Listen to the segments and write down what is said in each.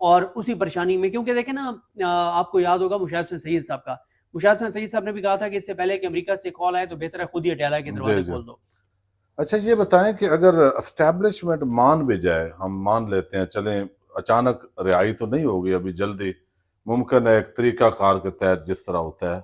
اور اسی پریشانی میں، کیونکہ دیکھیں نا آپ کو یاد ہوگا مشاہد حسین سعید صاحب کا، مشاہد حسین سعید صاحب نے بھی کہا تھا کہ اس سے پہلے کہ امریکہ سے کال آئے تو بہتر ہے خود ہی اٹیلا کے دروازے جی۔ کھول دو۔ اچھا یہ بتائیں کہ اگر اسٹیبلشمنٹ مان بھی جائے، ہم مان لیتے ہیں چلیں اچانک رہائی تو نہیں ہوگی ابھی جلدی، ممکن ہے ایک طریقہ کار کے تحت جس طرح ہوتا ہے،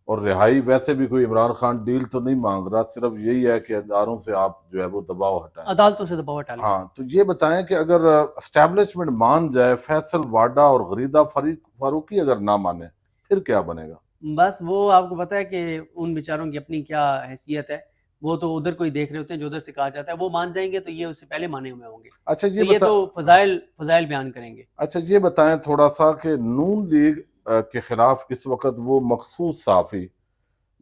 اور رہائی ویسے بھی کوئی عمران خان ڈیل تو نہیں مانگ رہا، صرف یہی ہے کہ اداروں سے آپ جو ہے وہ دباؤ ہٹائیں۔ عدالتوں سے دباؤ ہٹا لیں۔ ہاں تو یہ بتائیں کہ اگر اسٹیبلشمنٹ مان جائے، فیصل واڈا اور غریدہ فاروقی اگر نہ مانے، پھر کیا بنے گا؟ بس وہ آپ کو پتہ ہے کہ ان بیچاروں کی اپنی کیا حیثیت ہے، وہ تو ادھر کوئی دیکھ رہے ہوتے ہیں، جو ادھر سے کہا جاتا ہے وہ مان جائیں گے تو یہ اس سے پہلے مانے ہوئے ہوں گے، اچھا تو یہ تو فضائل بیان کریں گے۔ اچھا یہ بتائیں تھوڑا سا کہ نون لیگ کے خلاف اس وقت وہ مخصوص صحافی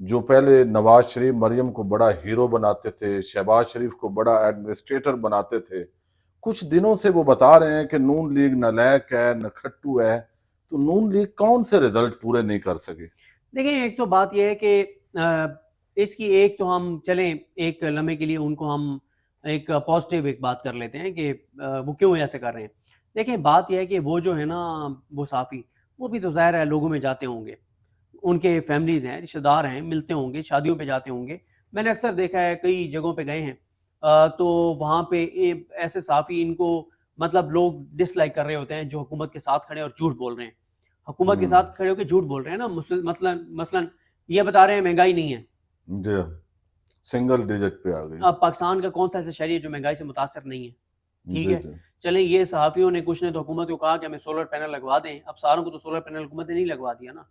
جو پہلے نواز شریف مریم کو بڑا ہیرو بناتے تھے، شہباز شریف کو بڑا ایڈمنسٹریٹر بناتے تھے، کچھ دنوں سے وہ بتا رہے ہیں کہ نون لیگ نالیک ہے، نکھٹو ہے، تو نون لیگ کون سے رزلٹ پورے نہیں کر سکے؟ دیکھیں ایک تو بات یہ ہے کہ اس کی ایک تو ہم چلیں ایک لمحے کے لیے ان کو ہم ایک پازیٹیو ایک بات کر لیتے ہیں کہ وہ کیوں ایسے کر رہے ہیں۔ دیکھیں بات یہ ہے کہ وہ جو ہے نا وہ صحافی، وہ بھی تو ظاہر ہے لوگوں میں جاتے ہوں گے، ان کے فیملیز ہیں، رشتہ دار ہیں، ملتے ہوں گے، شادیوں پہ جاتے ہوں گے۔ میں نے اکثر دیکھا ہے کئی جگہوں پہ گئے ہیں تو وہاں پہ ایسے صحافی ان کو مطلب لوگ ڈس لائک کر رہے ہوتے ہیں جو حکومت کے ساتھ کھڑے اور جھوٹ بول رہے ہیں، حکومت کے ساتھ کھڑے ہو کے جھوٹ بول رہے ہیں نا، مثلا یہ بتا رہے ہیں مہنگائی نہیں ہے، جی سنگل ڈیجٹ پہ آ گئی۔ اب پاکستان کا کون سا ایسا شہری ہے جو مہنگائی سے متاثر نہیں ہے؟ ٹھیک جی ہے، جی چلیں یہ صحافیوں نے کچھ نے تو حکومت کو کہا کہ ہمیں سولر پینل لگوا دیں، اب ساروں کو تو سولر پینل حکومت نے نہیں لگوا دیا نا،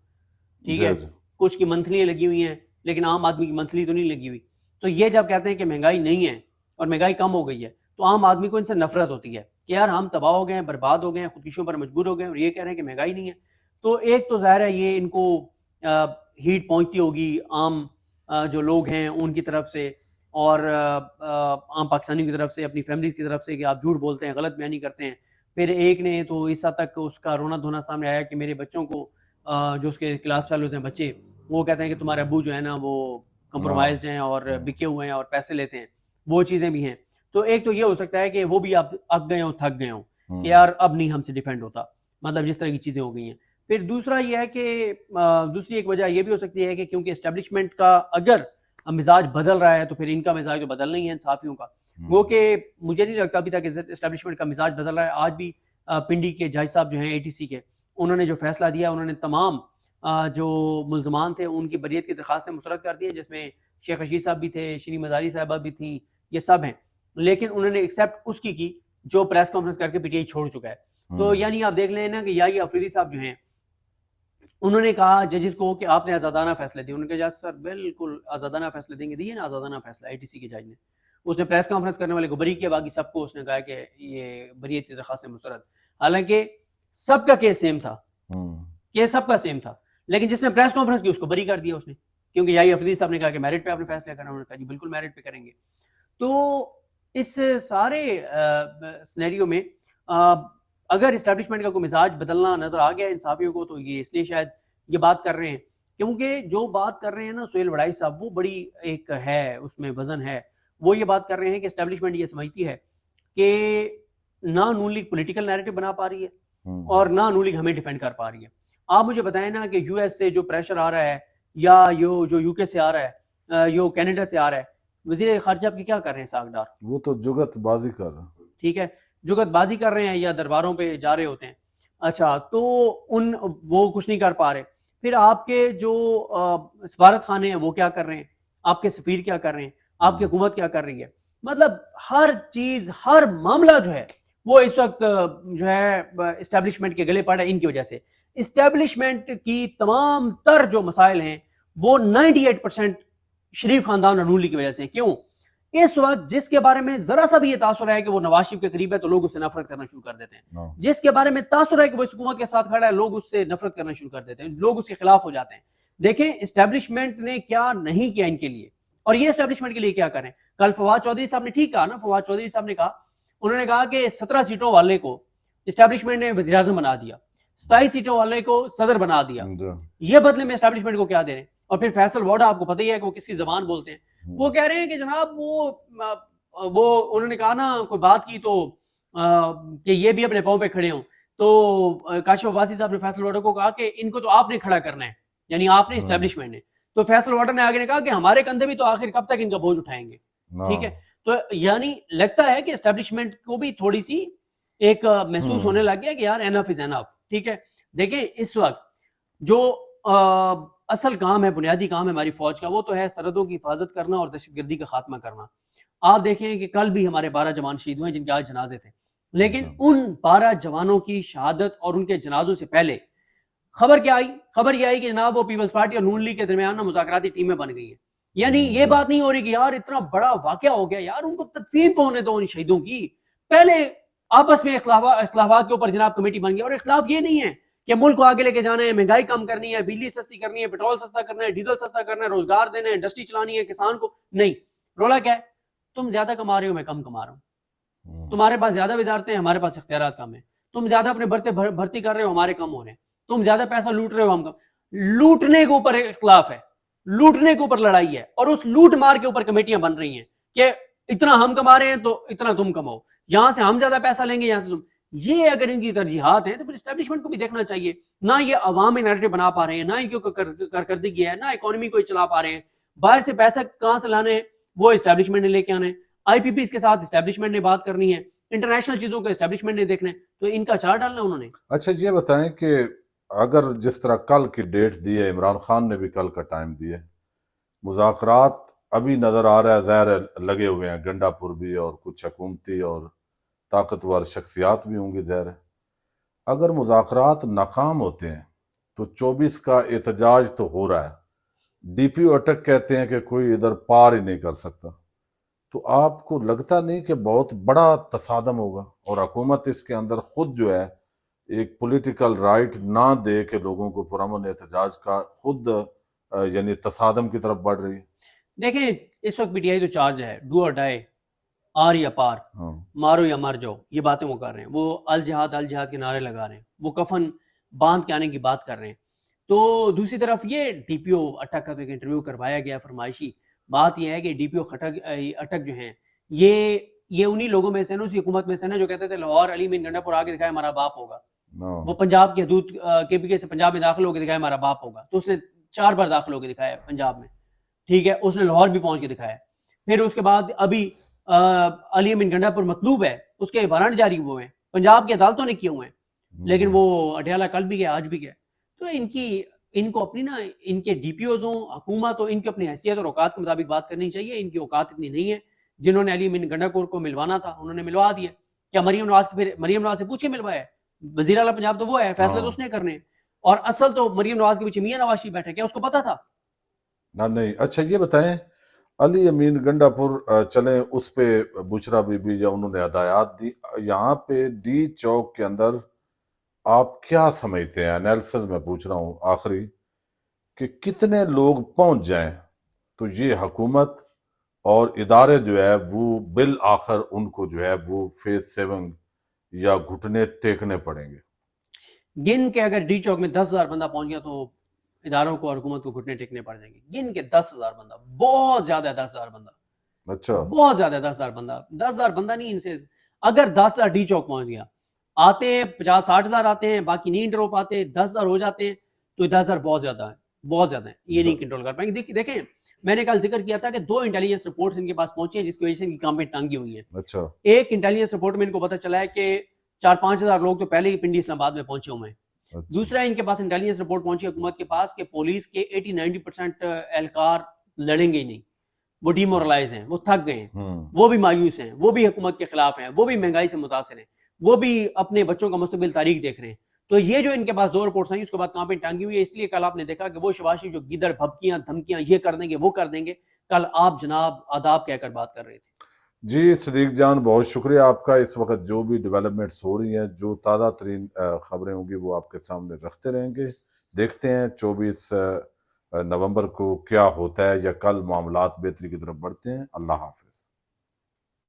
ٹھیک ہے، جی کچھ کی منتھلیاں لگی ہوئی ہیں لیکن عام آدمی کی منتھلی تو نہیں لگی ہوئی۔ تو یہ جب کہتے ہیں کہ مہنگائی نہیں ہے اور مہنگائی کم ہو گئی ہے تو عام آدمی کو ان سے نفرت ہوتی ہے کہ یار ہم تباہ ہو گئے ہیں، برباد ہو گئے ہیں، خودکشیوں پر مجبور ہو گئے ہیں، اور یہ کہہ رہے ہیں کہ مہنگائی نہیں ہے۔ تو ایک تو ظاہر ہے یہ ان کو ہیٹ پہنچتی ہوگی عام جو لوگ ہیں ان کی طرف سے، اور عام پاکستانیوں کی طرف سے، اپنی فیملیز کی طرف سے کہ آپ جھوٹ بولتے ہیں، غلط بیانی کرتے ہیں۔ پھر ایک نے تو اس حد تک اس کا رونا دھونا سامنے آیا کہ میرے بچوں کو جو اس کے کلاس فیلوز ہیں بچے، وہ کہتے ہیں کہ تمہارے ابو جو ہے نا وہ کمپرومائزڈ ہیں اور بکے ہوئے ہیں اور پیسے لیتے ہیں، وہ چیزیں بھی ہیں۔ تو ایک تو یہ ہو سکتا ہے کہ وہ بھی اب اگ گئے ہوں، تھک گئے ہوں کہ یار اب نہیں ہم سے ڈیفینڈ ہوتا، مطلب جس طرح کی چیزیں ہو گئی ہیں۔ پھر دوسرا یہ ہے کہ دوسری ایک وجہ یہ بھی ہو سکتی ہے کہ کیونکہ اسٹیبلشمنٹ کا اگر مزاج بدل رہا ہے تو پھر ان کا مزاج تو بدلنا ہی ہے صحافیوں کا، وہ کہ مجھے نہیں لگتا ابھی تک اسٹیبلشمنٹ کا مزاج بدل رہا ہے۔ آج بھی پنڈی کے جج صاحب جو ہیں اے ٹی سی کے، انہوں نے جو فیصلہ دیا، انہوں نے تمام جو ملزمان تھے ان کی بریت کی درخواستیں مسترد کر دی ہیں، جس میں شیخ رشید صاحب بھی تھے، شری مزاری صاحبہ بھی تھیں، یہ سب ہیں، لیکن انہوں نے ایکسیپٹ اس کی جو پریس کانفرنس کر کے پی ٹی آئی چھوڑ چکا ہے۔ تو یعنی آپ دیکھ لیں نا کہ یاہی افریدی صاحب جو ہیں انہوں نے کہا ججز کو کہ آپ نے آزادانہ فیصلے دیے، انہوں نے کہا جج سر بالکل آزادانہ فیصلے دیں گے، دیے نا آزادانہ فیصلہ اے ٹی سی کے جج نے۔ اس نے پریس کانفرنس کرنے والے کو بری کیا، باقی سب کو اس نے کہا کہ یہ بریت کی درخواستیں مسترد، حالانکہ سب کا کیس سیم تھا، کیس سب کا سیم تھا، لیکن جس نے پریس کانفرنس کی اس کو بری کر دیا اس نے، کیونکہ یاہی افریدی صاحب نے کہا کہ میرٹ پہ آپ نے فیصلہ کرنا، انہوں نے کہا جی بالکل میرٹ پہ کریں گے۔ تو اس سارے سینیریو میں اگر اسٹیبلشمنٹ کا کوئی مزاج بدلنا نظر آ گیا انصافیوں کو، تو یہ اس لیے شاید یہ بات کر رہے ہیں، کیونکہ جو بات کر رہے ہیں نا سہیل وڑائی صاحب، وہ بڑی ایک ہے اس میں وزن ہے۔ وہ یہ بات کر رہے ہیں کہ اسٹیبلشمنٹ یہ سمجھتی ہے کہ نہ نون لیگ پولیٹیکل نیریٹو بنا پا رہی ہے اور نہ نون لیگ ہمیں ڈیفینڈ کر پا رہی ہے۔ آپ مجھے بتائیں نا کہ یو ایس سے جو پریشر آ رہا ہے، یا جو یو کے سے آ رہا ہے، جو کینیڈا سے آ رہا ہے، وزیر خارجہ آپ کی کیا کر رہے ہیں ساکھ ڈار؟ وہ تو جگت بازی کر رہا ہے، ٹھیک ہے، جگت بازی کر رہے ہیں یا درباروں پہ جا رہے ہوتے ہیں۔ اچھا تو وہ کچھ نہیں کر پا رہے۔ پھر آپ کے جو سفارت خانے ہیں وہ کیا کر رہے ہیں، آپ کے سفیر کیا کر رہے ہیں، آپ کی حکومت کیا کر رہی ہے، مطلب ہر چیز، ہر معاملہ جو ہے وہ اس وقت جو ہے اسٹیبلشمنٹ کے گلے پڑا ہے ان کی وجہ سے۔ اسٹیبلشمنٹ کی تمام تر جو مسائل ہیں وہ 98% شریف خاندان اور نون لیگ کی وجہ سے۔ کیوں؟ اس وقت جس کے بارے میں ذرا سا بھی یہ تاثر ہے کہ وہ نواز شریف کے قریب ہے تو لوگ اس سے نفرت کرنا شروع کر دیتے ہیں، جس کے بارے میں تاثر ہے کہ وہ اس حکومت کے ساتھ کھڑا ہے لوگ اس سے نفرت کرنا شروع کر دیتے ہیں، لوگ اس کے خلاف ہو جاتے ہیں۔ دیکھیں اسٹیبلشمنٹ نے کیا نہیں کیا ان کے لیے، اور یہ اسٹیبلشمنٹ کے لیے کیا کریں۔ کل فواد چودھری صاحب نے ٹھیک کہا نا، فواد چودھری صاحب نے کہا، انہوں نے کہا کہ 17 سیٹوں والے کو اسٹیبلشمنٹ نے وزیر اعظم بنا دیا، 27 سیٹوں والے کو صدر بنا دیا، یہ بدلے میں اسٹیبلشمنٹ کو کیا دے رہے ہیں۔ اور پھر فیصل واڈا آپ کو پتہ ہی ہے کہ وہ کس کی زبان بولتے ہیں، وہ کہہ رہے ہیں کہ جناب وہ انہوں نے کہا نا کوئی بات کی تو کہ یہ بھی اپنے پاؤں پہ کھڑے ہوں، تو کاشف عباسی صاحب نے فیصل واڈر کو کہا کہ ان کو تو آپ نے کھڑا کرنا ہے، یعنی آپ نے اسٹیبلشمنٹ نے. تو فیصل واڈر نے آگے نے کہا کہ ہمارے کندھے بھی تو آخر کب تک ان کا بوجھ اٹھائیں گے. ٹھیک ہے. تو یعنی لگتا ہے کہ اسٹیبلشمنٹ کو بھی تھوڑی سی ایک محسوس ہونے لگ گیا کہ یار انف از انف. ٹھیک ہے. دیکھیں اس وقت جو اصل کام ہے، بنیادی کام ہے ہماری فوج کا، وہ تو ہے سرحدوں کی حفاظت کرنا اور دہشت گردی کا خاتمہ کرنا. آپ دیکھیں کہ کل بھی ہمارے 12 جوان شہید ہوئے جن کے آج جنازے تھے، لیکن ان 12 جوانوں کی شہادت اور ان کے جنازوں سے پہلے خبر کیا آئی؟ خبر یہ آئی کہ جناب وہ پیپلز پارٹی اور نون لیگ کے درمیان نا مذاکراتی ٹیمیں بن گئی ہیں. یعنی یہ بات نہیں ہو رہی کہ یار اتنا بڑا واقعہ ہو گیا، یار ان کو تدفین تو ہونے دو ان شہیدوں کی. پہلے آپس میں اختلافات کے اوپر جناب کمیٹی بن گئی، اور اختلاف یہ نہیں ہے کہ ملک کو آگے لے کے جانا ہے، مہنگائی کم کرنی ہے، بجلی سستی کرنی ہے، پیٹرول سستا کرنا ہے، ڈیزل سستا کرنا ہے، روزگار دینا ہے، انڈسٹری چلانی ہے، کسان کو نہیں. رولا کیا ہے؟ تم زیادہ کما رہے ہو، میں کم کما رہا ہوں. تمہارے پاس زیادہ وزارتیں ہیں، ہمارے پاس اختیارات کم ہیں. تم زیادہ اپنے بھرتی کر رہے ہو، ہمارے کم ہو رہے ہیں. تم زیادہ پیسہ لوٹ رہے ہو، ہم کم. لوٹنے کے اوپر اختلاف ہے، لوٹنے کے اوپر لڑائی ہے، اور اس لوٹ مار کے اوپر کمیٹیاں بن رہی ہیں کہ اتنا ہم کما رہے ہیں تو اتنا تم کماؤ، یہاں سے ہم زیادہ پیسہ لیں گے، یہاں سے تم. یہ اگر ان کی ترجیحات ہیں تو پھر اسٹیبلشمنٹ کو بھی دیکھنا چاہیے. نہ یہ عوام میں نیریٹو بنا پا رہے ہیں، نہ ان کی کارکردگی ہے، نہ اکانومی کو چلا پا رہے ہیں. باہر سے پیسہ کہاں سے لانے ہیں وہ اسٹیبلشمنٹ نے لے کے آنے. آئی پی پیز کے ساتھ اسٹیبلشمنٹ نے بات کرنی ہے، انٹرنیشنل چیزوں کو اسٹیبلشمنٹ نے دیکھنا ہے. تو ان کا چار ڈالنا انہوں نے. اچھا یہ بتائیں کہ اگر جس طرح کل کی ڈیٹ دی ہے، عمران خان نے بھی کل کا ٹائم دیا ہے، مذاکرات ابھی نظر آ رہا ہے ظاہر ہے لگے ہوئے ہیں، گنڈا پور بھی اور کچھ حکومتی اور طاقتور شخصیات بھی ہوں گی ظاہر ہے. اگر مذاکرات ناکام ہوتے ہیں تو 24 کا احتجاج تو ہو رہا ہے، ڈی پی او اٹک کہتے ہیں کہ کوئی ادھر پار ہی نہیں کر سکتا. تو آپ کو لگتا نہیں کہ بہت بڑا تصادم ہوگا اور حکومت اس کے اندر خود جو ہے ایک پولیٹیکل رائٹ نہ دے کہ لوگوں کو پرامن احتجاج کا، خود یعنی تصادم کی طرف بڑھ رہی ہے؟ دیکھیں اس وقت پی ٹی آئی تو چارج ہے، ڈو اور ڈائی، آر یا پار، مارو یا مر جاؤ، یہ باتیں وہ کر رہے ہیں. وہ الجہاد الجہاد کے نعرے لگا رہے ہیں، وہ کفن باندھ کے آنے کی بات کر رہے ہیں. تو دوسری طرف یہ ڈی پی او اٹک کا ایک انٹرویو کروایا گیا فرمائشی. بات یہ ہے کہ ڈی پی او اٹک جو ہیں یہ انہی لوگوں میں سے نا، اسی حکومت میں سے نا جو کہتے تھے لاہور علی مین گنڈا پور آ کے دکھائے ہمارا باپ ہوگا. وہ پنجاب کی حدود کے پی کے سے پنجاب میں داخل ہو کے دکھائے ہمارا باپ ہوگا. تو اس نے 4 بار داخل ہو کے دکھایا پنجاب میں. ٹھیک ہے. اس نے لاہور بھی پہنچ کے دکھایا. پھر اس کے بعد ابھی علی امین گنڈا پر مطلوب ہے، اس کے وارنٹ جاری ہوئے ہیں، پنجاب کی عدالتوں نے کیے ہوئے ہیں، لیکن وہ اڈیالہ کل بھی گیا، آج بھی گیا. تو ان کو اپنی نا، ان کے ڈی پی اوز ہوں، حکومت ہو، ان کی اپنی حیثیت اور اوقات کے مطابق بات کرنی چاہیے. ان کی اوقات اتنی نہیں ہے. جنہوں نے علی امین گنڈا کو ملوانا تھا انہوں نے ملوا دیا. کیا مریم نواز سے پوچھے ملوایا؟ وزیر اعلیٰ پنجاب تو وہ ہے، فیصلے تو اس نے کرنے ہیں. اور اصل تو مریم نواز کے پیچھے میاں نواز شریف بیٹھے، کیا اس کو پتا تھا؟ نہیں. اچھا یہ بتائیں، علی امین گنڈا پور چلیں اس پہ بشرا بی بی یا انہوں نے ہدایات دی، یہاں پہ ڈی چوک کے اندر آپ کیا سمجھتے ہیں، انالیسز میں پوچھ رہا ہوں آخری، کہ کتنے لوگ پہنچ جائیں تو یہ حکومت اور ادارے جو ہے وہ بالآخر ان کو جو ہے وہ فیز 7 یا گھٹنے ٹیکنے پڑیں گے؟ گن کے اگر ڈی چوک میں 10,000 بندہ پہنچ گیا تو اداروں کو اور حکومت کو گھٹنے ٹیکنے پڑ جائیں گے. گن کے 10,000 بندہ، بہت زیادہ ہے 10,000 بندہ، اچھا بہت زیادہ ہے 10,000 بندہ. 10,000 بندہ نہیں، ان سے اگر 10,000 ڈی چوک پہنچ گیا، آتے ہیں 50-60,000 آتے ہیں، باقی نہیں انٹرو پاتے، 10,000 ہو جاتے ہیں تو 10,000 بہت زیادہ ہے، بہت زیادہ ہے. یہ نہیں کنٹرول کر پائیں گے. دیکھیں میں نے کل ذکر کیا تھا کہ 2 انٹیلیجنس رپورٹس ان کے پاس پہنچی ہیں جس کی وجہ سے ان کی کامیں ٹانگی ہوئی ہیں. اچھا. ایک انٹیلیجنس رپورٹ میں ان کو پتہ چلا ہے کہ 4-5 ہزار لوگ تو پہلے ہی پنڈی اسلام آباد میں پہنچے ہوئے ہیں. دوسرا ان کے پاس انٹیلیجنس رپورٹ پہنچی حکومت کے پاس کہ پولیس کے 80-90% اہلکار لڑیں گے ہی نہیں، وہ ڈی مورلائز ہیں، وہ تھک گئے ہیں، وہ بھی مایوس ہیں، وہ بھی حکومت کے خلاف ہیں، وہ بھی مہنگائی سے متاثر ہیں، وہ بھی اپنے بچوں کا مستقبل تاریخ دیکھ رہے ہیں. تو یہ جو ان کے پاس 2 رپورٹس آئیں اس کے بعد کہاں پہ ٹانگی ہوئی ہے. اس لیے کل آپ نے دیکھا کہ وہ شباز شریف جو گیدڑ بھبکیاں دھمکیاں یہ کر دیں گے وہ کر دیں گے، کل آپ جناب آداب کہہ کر بات کر رہے تھے. جی صدیق جان بہت شکریہ آپ کا. اس وقت جو بھی ڈیولپمنٹس ہو رہی ہیں، جو تازہ ترین خبریں ہوں گی وہ آپ کے سامنے رکھتے رہیں گے. دیکھتے ہیں 24 نومبر کو کیا ہوتا ہے یا کل معاملات بہتری کی طرف بڑھتے ہیں. اللہ حافظ.